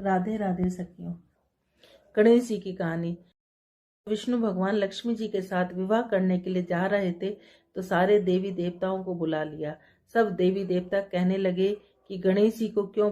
राधे राधे सखियों। गणेश जी की कहानी। विष्णु भगवान लक्ष्मी जी के साथ विवाह करने के लिए जा रहे थे तो सारे देवी देवताओं को बुला लिया। सब देवी देवता कहने लगे कि गणेश जी को क्यों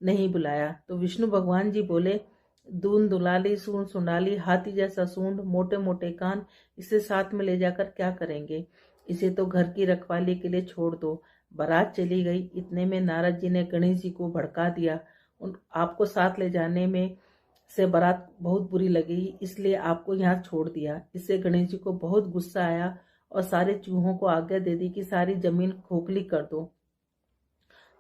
नहीं बुलाया। तो विष्णु भगवान जी बोले, दून दुलाली सूंड सुंडाली, हाथी जैसा सूंड, मोटे मोटे कान, इसे साथ में ले जाकर क्या करेंगे। इसे तो घर की रखवाली के लिए छोड़ दो। बारात चली गई। इतने में नारद जी ने गणेश जी को भड़का दिया। आपको साथ ले जाने में से बारात बहुत बुरी लगी, इसलिए आपको यहाँ छोड़ दिया। इससे गणेश जी को बहुत गुस्सा आया और सारे चूहों को आज्ञा दे दी कि सारी जमीन खोखली कर दो।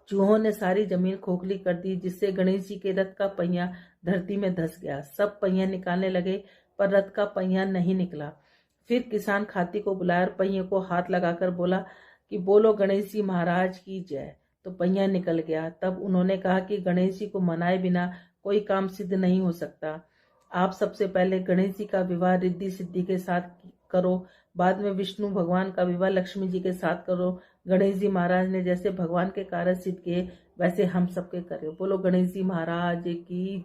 चूहों ने सारी जमीन खोखली कर दी, जिससे गणेश जी के रथ का पहिया धरती में धंस गया। सब पहिया निकालने लगे पर रथ का पहिया नहीं निकला। फिर किसान खाती को बुलाया और पहिए को हाथ लगाकर बोला कि बोलो गणेश जी महाराज की जय। तो पहिया निकल गया। तब उन्होंने कहा कि गणेश जी को मनाए बिना कोई काम सिद्ध नहीं हो सकता। आप सबसे पहले गणेश जी का विवाह रिद्धि सिद्धि के साथ करो, बाद में विष्णु भगवान का विवाह लक्ष्मी जी के साथ करो। गणेश जी महाराज ने जैसे भगवान के कार्य सिद्ध किए वैसे हम सबके करें। बोलो गणेश जी महाराज की।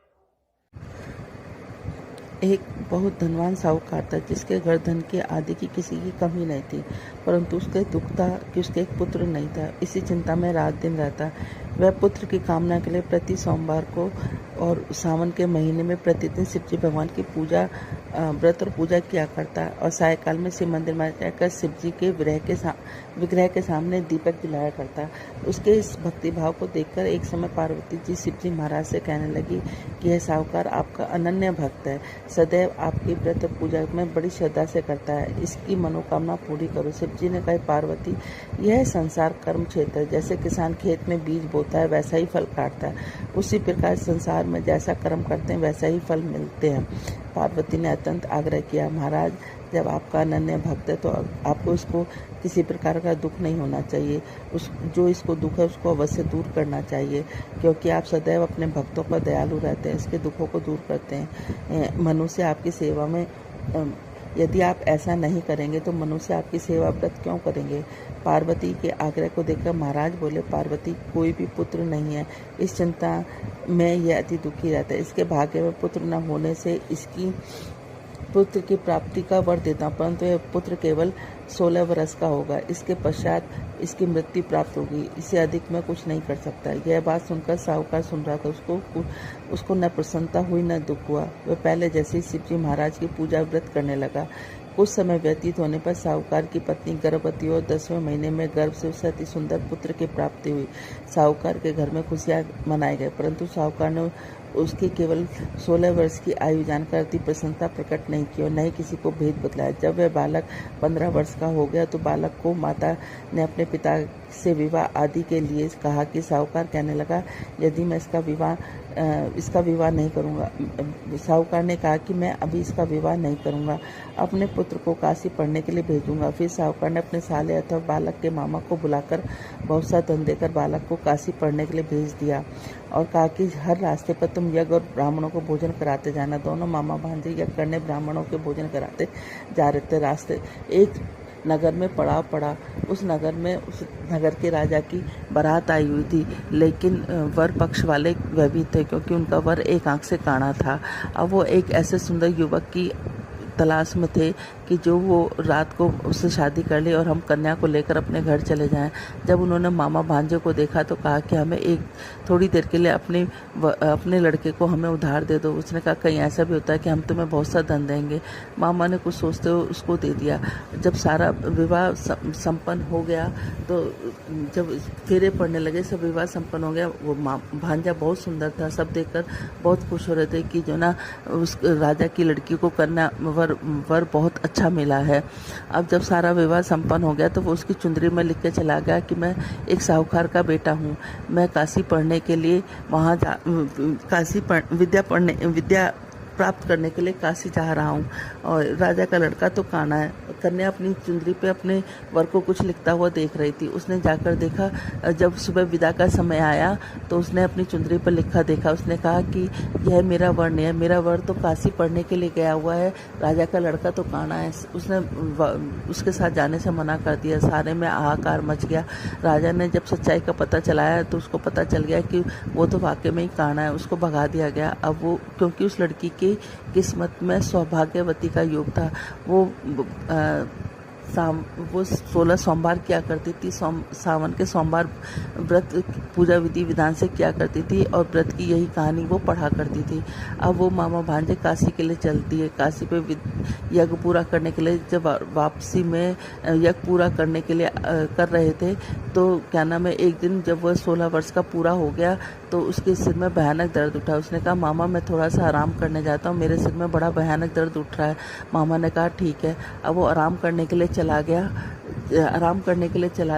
एक बहुत धनवान साहूकार था जिसके घर धन के आदि की किसी की कमी नहीं थी, परंतु उसके दुख था कि उसके एक पुत्र नहीं था। इसी चिंता में रात दिन रहता। वह पुत्र की कामना के लिए प्रति सोमवार को और सावन के महीने में प्रतिदिन शिव जी भगवान की पूजा व्रत और पूजा किया करता और सायकाल में शिव मंदिर में जाकर शिव जी के विग्रह के सामने दीपक जलाया करता। उसके इस भक्ति भाव को देखकर एक समय पार्वती जी शिव जी महाराज से कहने लगी कि यह साहूकार आपका अनन्य भक्त है, सदैव आपकी व्रत और पूजा में बड़ी श्रद्धा से करता है, इसकी मनोकामना पूरी करो। शिव जी ने कहा, पार्वती, यह संसार कर्म क्षेत्र है। जैसे किसान खेत में बीज बोता है वैसा ही फल काटता है, उसी प्रकार संसार में जैसा कर्म करते हैं वैसा ही फल मिलते हैं। पार्वती ने अत्यंत आग्रह किया, महाराज, जब आपका अनन्य भक्त है तो आपको इसको किसी प्रकार का दुख नहीं होना चाहिए। जो इसको दुख है उसको अवश्य दूर करना चाहिए, क्योंकि आप सदैव अपने भक्तों पर दयालु रहते हैं, इसके दुखों को दूर करते हैं। मनुष्य आपकी सेवा में यदि आप ऐसा नहीं करेंगे तो मनुष्य आपकी सेवा व्रत क्यों करेंगे। पार्वती के आग्रह को देखकर महाराज बोले, पार्वती, कोई भी पुत्र नहीं है, इस चिंता में यह अति दुखी रहता है। इसके भाग्य में पुत्र न होने से इसकी पुत्र की प्राप्ति का वर देता हूँ, परंतु यह पुत्र केवल 16 वर्ष का होगा। इसके पश्चात इसकी मृत्यु प्राप्त होगी, इससे अधिक मैं कुछ नहीं कर सकता। यह बात सुनकर साहूकार सुन रहा था। उसको न प्रसन्नता हुई न दुख हुआ। वह पहले जैसे ही शिव जी महाराज की पूजा व्रत करने लगा। कुछ समय व्यतीत होने पर साहूकार की पत्नी गर्भवती और 10वें महीने में गर्भ से उसे अति सुंदर पुत्र की प्राप्ति हुई। साहूकार के घर में खुशियां मनाई गई, परंतु साहूकार ने उसकी केवल 16 वर्ष की आयु जानकर अति प्रसन्नता प्रकट नहीं की और न ही किसी को भेद बतलाया। जब वह बालक 15 वर्ष का हो गया तो बालक को माता ने अपने पिता से विवाह आदि के लिए कहा कि साहूकार कहने लगा, यदि मैं इसका विवाह नहीं करूंगा। साहूकार ने कहा कि मैं अभी इसका विवाह नहीं करूंगा, अपने पुत्र को काशी पढ़ने के लिए भेजूंगा। फिर साहूकार ने अपने साले अथवा बालक के मामा को बुलाकर बहुत सा धन देकर बालक को काशी पढ़ने के लिए भेज दिया और कहा कि हर रास्ते पर तुम यज्ञ और ब्राह्मणों को भोजन कराते जाना। दोनों मामा भांजे यज्ञ करने ब्राह्मणों के भोजन कराते जा रहे थे। रास्ते एक नगर में पड़ाव पड़ा। उस नगर के राजा की बारात आई हुई थी, लेकिन वर पक्ष वाले वह भी थे, क्योंकि उनका वर एक आंख से काना था। अब वो एक ऐसे सुंदर युवक की तलाश में थे कि जो वो रात को उससे शादी कर ले और हम कन्या को लेकर अपने घर चले जाएं। जब उन्होंने मामा भांजे को देखा तो कहा कि हमें थोड़ी देर के लिए अपने लड़के को हमें उधार दे दो। उसने कहा, कहीं ऐसा भी होता है कि हम तुम्हें बहुत सा धन देंगे। मामा ने कुछ सोचते हुए उसको दे दिया। जब सारा विवाह संपन्न हो गया तो जब फेरे पड़ने लगे, सब विवाह संपन्न हो गया। वो भांजा बहुत सुंदर था, सब देखकर बहुत खुश हो रहे थे कि जो ना उस राजा की लड़की को कन्या वर बहुत अच्छा मिला है। अब जब सारा विवाह संपन्न हो गया तो वो उसकी चुंदरी में लिख के चला गया कि मैं एक साहूकार का बेटा हूँ, मैं काशी पढ़ने के लिए वहाँ विद्या प्राप्त करने के लिए काशी जा रहा हूँ और राजा का लड़का तो काना है। कन्या अपनी चुंदरी पे अपने वर को कुछ लिखता हुआ देख रही थी। उसने जाकर देखा, जब सुबह विदा का समय आया तो उसने अपनी चुंदरी पर लिखा देखा। उसने कहा कि यह मेरा वर नहीं है, मेरा वर तो काशी पढ़ने के लिए गया हुआ है, राजा का लड़का तो काना है। उसने उसके साथ जाने से मना कर दिया। सारे में हाहाकार मच गया। राजा ने जब सच्चाई का पता चलाया तो उसको पता चल गया कि वो तो वाकई में ही काना है। उसको भगा दिया गया। अब वो, क्योंकि उस लड़की की किस्मत में सौभाग्यवती का योग था, वो 16 सोमवार किया करती थी। सावन के सोमवार व्रत पूजा विधि विधान से किया करती थी और व्रत की यही कहानी वो पढ़ा करती थी। अब वो मामा भांजे काशी के लिए चलती है। काशी पे यज्ञ पूरा करने के लिए जब वापसी में यज्ञ पूरा करने के लिए कर रहे थे तो क्या नाम है, एक दिन जब वह 16 वर्ष का पूरा हो गया तो उसके सिर में भयानक दर्द उठा। उसने कहा, मामा मैं थोड़ा सा आराम करने जाता हूँ, मेरे सिर में बड़ा भयानक दर्द उठ रहा है। मामा ने कहा ठीक है। अब वो आराम करने के लिए चला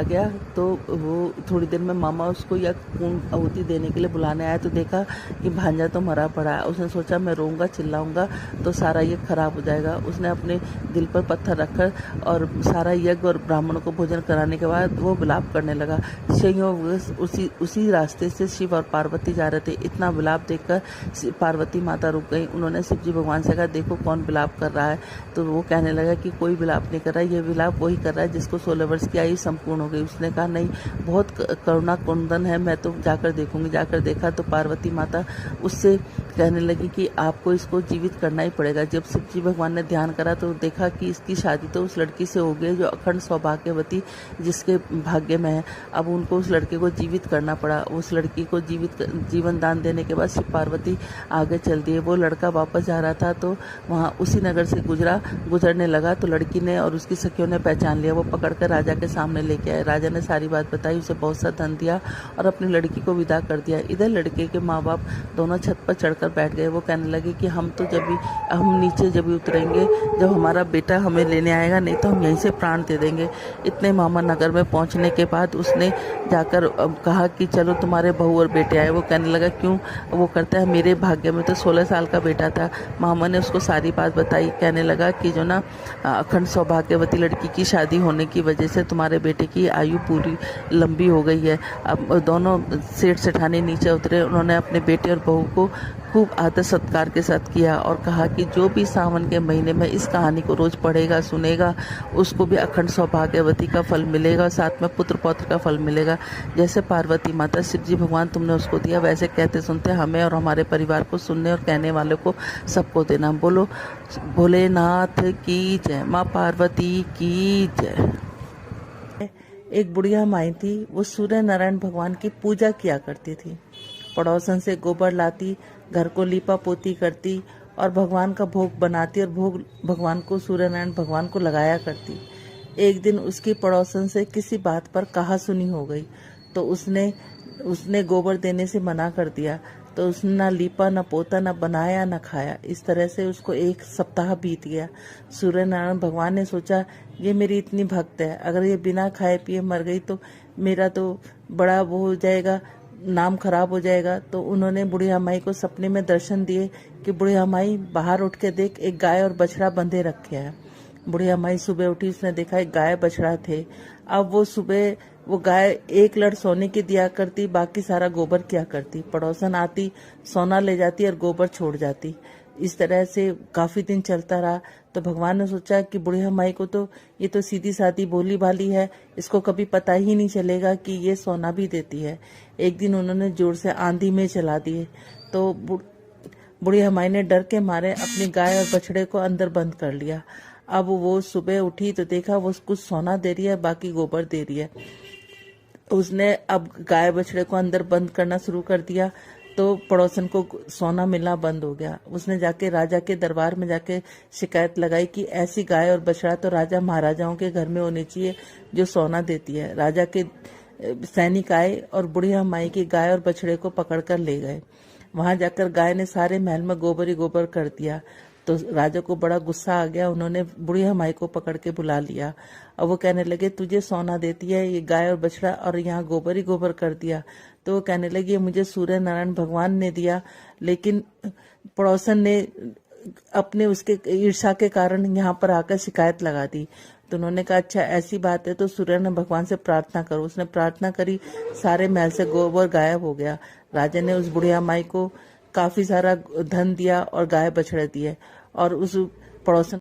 गया। तो वो थोड़ी देर में मामा उसको या खून आहुति देने के लिए बुलाने आया तो देखा कि भांजा तो मरा पड़ा है। उसने सोचा मैं रोऊंगा चिल्लाऊंगा तो सारा यज्ञ खराब हो जाएगा। उसने अपने दिल पर पत्थर रखकर और सारा यज्ञ और ब्राह्मणों को भोजन कराने के बाद वो विलाप करने लगा। उसी रास्ते से शिव और पार्वती जा रहे थे। इतना विलाप देखकर पार्वती माता रुक गई। उन्होंने शिव जी भगवान से कहा, देखो कौन विलाप कर रहा है। तो वो कहने लगा कि कोई विलाप नहीं कर रहा है, ये विलाप वही कर रहा है जिसको 16 वर्ष की आयु संपूर्ण हो गई। उसने कहा, नहीं, बहुत करुणा कुंदन है, मैं तो जाकर देखूंगी। जाकर देखा तो पार्वती माता उससे कहने लगी कि आपको इसको जीवित करना ही पड़ेगा। जब शिव जी भगवान ने ध्यान करा तो देखा कि इसकी शादी तो उस लड़की से हो गई जो अखंड सौभाग्यवती जिसके भाग्य में है। अब उनको उस लड़के को जीवित करना पड़ा। उस लड़की को जीवन दान देने के बाद शिव पार्वती आगे चल दिए। वो लड़का वापस जा रहा था तो वहाँ उसी नगर से गुजरने लगा तो लड़की ने और उसकी सखियों ने पहचान लिया। वो पकड़कर राजा के सामने लेके आए। राजा ने सारी बात बताई, उसे बहुत सा धन दिया और अपनी लड़की को विदा कर दिया। इधर लड़के के माँ बाप दोनों छत पर चढ़कर बैठ गए। वो कहने लगे कि हम नीचे जब भी उतरेंगे, जब हमारा बेटा हमें लेने आएगा, नहीं तो हम यहीं से प्राण दे देंगे। इतने मामा नगर में पहुंचने के बाद उसने जाकर कहा कि चलो तुम्हारे बहू और बेटे आए। वो कहने लगा क्यों? वो करता है, मेरे भाग्य में तो 16 साल का बेटा था। मामा ने उसको सारी बात बताई। कहने लगा कि जो ना अखंड सौभाग्यवती लड़की की शादी होने की वजह से तुम्हारे बेटे की आयु पूरी लंबी हो गई है। अब दोनों सेठ सेठानी नीचे उतरे। उन्होंने अपने बेटे और बहू को खूब आदर सत्कार के साथ किया और कहा कि जो भी सावन के महीने में इस कहानी को रोज पढ़ेगा सुनेगा उसको भी अखंड सौभाग्यवती का फल मिलेगा, साथ में पुत्र पौत्र का फल मिलेगा। जैसे पार्वती माता शिव जी भगवान तुमने उसको दिया, वैसे कहते सुनते हमें और हमारे परिवार को सुनने और कहने वालों को सबको देना। बोलो भोलेनाथ की जय, माँ पार्वती की जय। एक बुढ़िया माई थी। वो सूर्य नारायण भगवान की पूजा किया करती थी। पड़ोसन से गोबर लाती, घर को लीपा पोती करती और भगवान का भोग बनाती और भोग भगवान को, सूर्य नारायण भगवान को लगाया करती। एक दिन उसकी पड़ोसन से किसी बात पर कहा सुनी हो गई तो उसने गोबर देने से मना कर दिया। तो उसने ना लीपा, ना पोता, ना बनाया, ना खाया। इस तरह से उसको 1 सप्ताह बीत गया। सूर्य नारायण भगवान ने सोचा, ये मेरी इतनी भक्त है, अगर ये बिना खाए पिए मर गई तो मेरा तो बड़ा वो हो जाएगा, नाम खराब हो जाएगा। तो उन्होंने बुढ़िया माई को सपने में दर्शन दिए कि बुढ़िया माई बाहर उठ के देख, एक गाय और बछड़ा बंधे रखे हैं। बुढ़िया माई सुबह उठी, उसने देखा एक गाय बछड़ा थे। अब वो सुबह वो गाय 1 लड़ सोने की दिया करती, बाकी सारा गोबर किया करती। पड़ोसन आती, सोना ले जाती और गोबर छोड़ जाती। इस तरह से काफी दिन चलता रहा। तो भगवान ने सोचा कि बुढ़िया माई को तो ये तो सीधी सादी बोली भाली है, इसको कभी पता ही नहीं चलेगा कि ये सोना भी देती है। एक दिन उन्होंने जोर से आंधी में चला दिए तो बुढ़िया माई ने डर के मारे अपनी गाय और बछड़े को अंदर बंद कर लिया। अब वो सुबह उठी तो देखा वो कुछ सोना दे रही है, बाकी गोबर दे रही है। उसने अब गाय बछड़े को अंदर बंद करना शुरू कर दिया तो पड़ोसन को सोना मिलना बंद हो गया। उसने जाके राजा के दरबार में जाके शिकायत लगाई कि ऐसी गाय और बछड़ा तो राजा महाराजाओं के घर में होनी चाहिए जो सोना देती है। राजा के सैनिक आए और बुढ़िया माई की गाय और बछड़े को पकड़कर ले गए। वहां जाकर गाय ने सारे महल में गोबर ही गोबर कर दिया। तो राजा को बड़ा गुस्सा आ गया। उन्होंने बुढ़िया माई को पकड़ के बुला लिया और वो कहने लगे, तुझे सोना देती है ये गाय और बछड़ा और यहाँ गोबर ही गोबर कर दिया। तो वो कहने लगी, मुझे सूर्य नारायण भगवान ने दिया, लेकिन पड़ोसन ने अपने उसके ईर्ष्या के कारण यहाँ पर आकर शिकायत लगा दी। तो उन्होंने कहा अच्छा ऐसी बात है तो सूर्य ने भगवान से प्रार्थना करो। उसने प्रार्थना करी, सारे महल से गोबर गायब हो गया। राजा ने उस बुढ़िया माई को काफी सारा धन दिया और गाय बछड़े दिए और उस पड़ोसन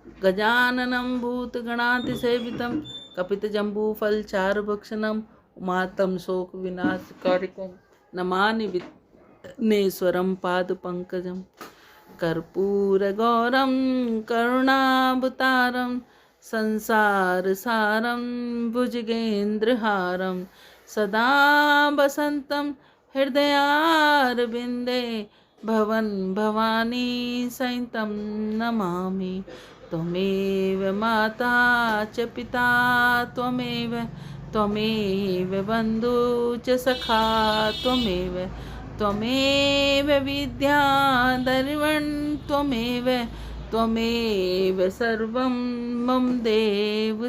गजाननं भूतगणातिसेवितं कपितजम्बूफलचारुभक्षणं उमातं शोकविनाशकारिकं नमामि विघ्नेश्वरं पादपङ्कजं कर्पूरगौरं करुणावतारं संसारसारं भुजगेन्द्रहारं सदा वसन्तं हृदयारविन्दे भवन भवानी सहितं नमामि। त्वमेव माता च पिता त्वमेव बन्धु च सखा त्वमेव विद्या दर्वन् त्वमेव सर्वं मम देव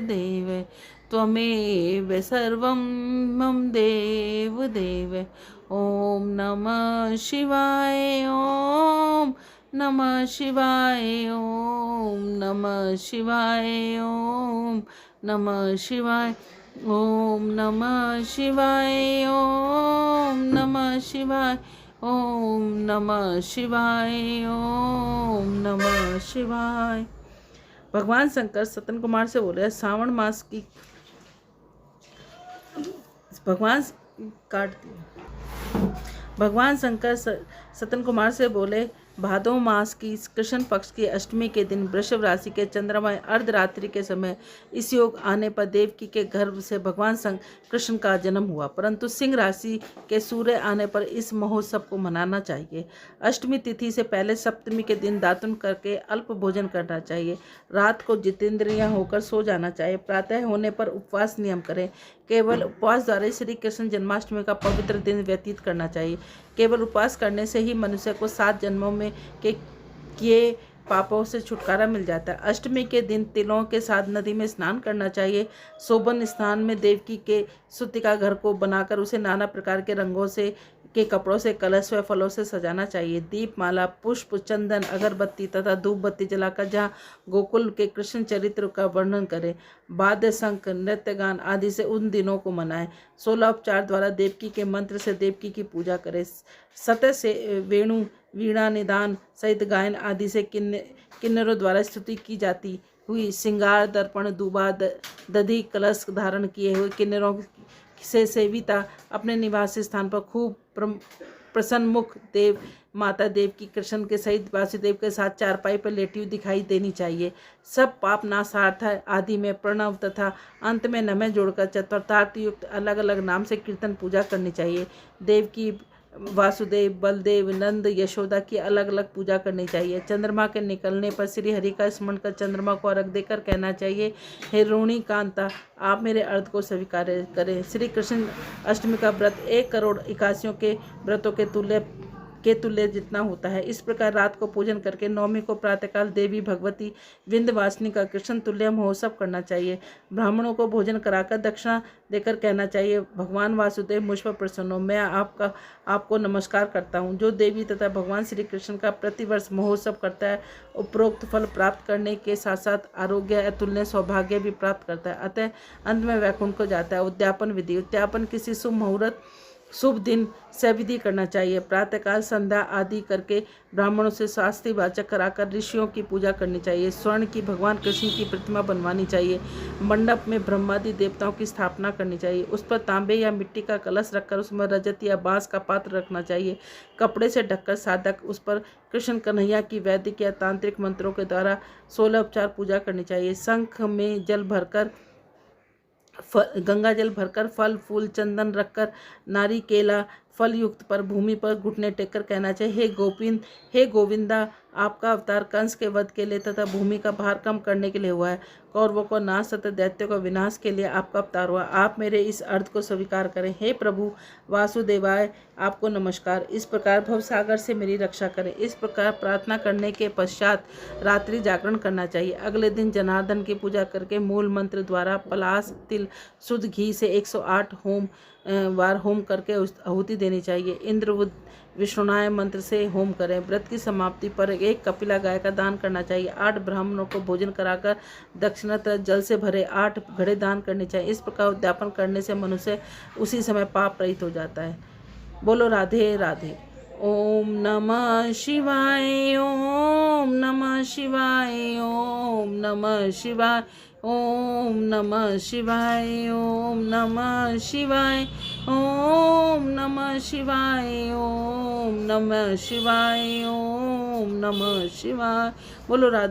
त्वमेव सर्वं मम देव। ॐ नमः शिवाय, ॐ नमः शिवाय, ॐ नमः शिवाय, ॐ नमः शिवाय, ॐ नमः शिवाय, ॐ नमः शिवाय, ॐ नमः शिवाय, ॐ नमः शिवाय। भगवान शंकर सतन कुमार से बोले सावन मास की भगवान शंकर सतन कुमार से बोले भादो मास की कृष्ण पक्ष की अष्टमी के दिन वृषभ राशि के चंद्रमय अर्धरात्रि के समय इस योग आने पर देवकी के गर्भ से भगवान कृष्ण का जन्म हुआ। परंतु सिंह राशि के सूर्य आने पर इस महोत्सव को मनाना चाहिए। अष्टमी तिथि से पहले सप्तमी के दिन दातुन करके अल्प भोजन करना चाहिए। रात को जितेंद्रिय होकर सो जाना चाहिए। प्रातः होने पर उपवास नियम करें। केवल उपवास द्वारा श्री कृष्ण जन्माष्टमी का पवित्र दिन व्यतीत करना चाहिए। केवल उपवास करने से ही मनुष्य को 7 जन्मों में के किए पापों से छुटकारा मिल जाता है। अष्टमी के दिन तिलों के साथ नदी में स्नान करना चाहिए। शोभन स्थान में देवकी के सूतिका घर को बनाकर उसे नाना प्रकार के रंगों से के कपड़ों से, कलश व फलों से सजाना चाहिए। दीप माला, पुष्प, चंदन, अगरबत्ती तथा धूप बत्ती जलाकर जहाँ गोकुल के कृष्ण चरित्र का वर्णन करें। वाद्य, शंख, नृत्य, गान आदि से उन दिनों को मनाएं। 16 उपचार द्वारा देवकी के मंत्र से देवकी की पूजा करें। सतह से वेणु, वीणा, निदान सहित गायन आदि से किन्नरों द्वारा स्तुति की जाती हुई श्रृंगार, दर्पण, दूबा, दधी, कलश धारण किए हुए किन्नरों से सेविता अपने निवास स्थान पर खूब प्रसन्नमुख देव माता देवकी कृष्ण के सहित वासुदेव के साथ चारपाई पर लेटी हुई दिखाई देनी चाहिए। सब पाप नाशार्थ आदि में प्रणव तथा अंत में नमः जोड़कर चतुर्थार्थ युक्त अलग अलग नाम से कीर्तन पूजा करनी चाहिए। देवकी, वासुदेव, बलदेव, नंद, यशोदा की अलग अलग पूजा करनी चाहिए। चंद्रमा के निकलने पर श्री हरि का स्मरण कर चंद्रमा को अर्घ देकर कहना चाहिए, हे रोहिणी कांता, आप मेरे अर्घ को स्वीकार करें। श्री कृष्ण अष्टमी का व्रत 1 करोड़ 81 के व्रतों के तुल्य जितना होता है। इस प्रकार रात को पूजन करके नवमी को प्रातःकाल देवी भगवती विंध्यवासिनी का कृष्ण तुल्य महोत्सव करना चाहिए। ब्राह्मणों को भोजन कराकर दक्षिणा देकर कहना चाहिए, भगवान वासुदेव मुझ पर प्रसन्न हो, मैं आपको नमस्कार करता हूँ। जो देवी तथा भगवान श्री कृष्ण का प्रतिवर्ष महोत्सव करता है उपरोक्त फल प्राप्त करने के साथ साथ आरोग्य, अतुल्य सौभाग्य भी प्राप्त करता है। अतः अंत में वैकुंठ को जाता है। उद्यापन विधि, उद्यापन किसी शुभ मुहूर्त शुभ दिन से विधि करना चाहिए। प्रातःकाल संध्या आदि करके ब्राह्मणों से शास्त्री वाचक कराकर ऋषियों की पूजा करनी चाहिए। स्वर्ण की भगवान कृष्ण की प्रतिमा बनवानी चाहिए। मंडप में ब्रह्मादि देवताओं की स्थापना करनी चाहिए। उस पर तांबे या मिट्टी का कलश रखकर उसमें रजत या बांस का पात्र रखना चाहिए। कपड़े से ढककर साधक उस पर कृष्ण कन्हैया की वैदिक या तांत्रिक मंत्रों के द्वारा 16 उपचार पूजा करनी चाहिए। शंख में जल भरकर गंगा जल भरकर फल फूल चंदन रखकर नारी केला फल युक्त पर भूमि पर घुटने टेककर कहना चाहिए, हे गोविंदा, आपका अवतार कंस के वध के लिए तथा भूमि का भार कम करने के लिए हुआ है। कौरवों को नाश तथा दैत्यों का विनाश के लिए आपका अवतार हुआ। आप मेरे इस अर्थ को स्वीकार करें। हे प्रभु वासुदेवाय, आपको नमस्कार। इस प्रकार भवसागर से मेरी रक्षा करें। इस प्रकार प्रार्थना करने के पश्चात रात्रि जागरण करना चाहिए। अगले दिन जनार्दन की पूजा करके मूल मंत्र द्वारा पलाश, तिल, शुद्ध घी से 108 होम बार होम करके आहुति देनी चाहिए। इंद्र विष्णुनाय मंत्र से होम करें। व्रत की समाप्ति पर 1 कपिला गाय का दान करना चाहिए। 8 ब्राह्मणों को भोजन कराकर दक्षिणातः जल से भरे 8 घड़े दान करने चाहिए। इस प्रकार उद्यापन करने से मनुष्य उसी समय पाप रहित हो जाता है। बोलो राधे राधे। ओम नमः शिवाय, ओम नमः शिवाय, ओम नमः शिवाय, ओम नमः शिवाय, ओम नमः शिवाय, ओम नमः शिवाय, ओम नमः शिवाय, ओम नमः शिवाय। बोलो राधे।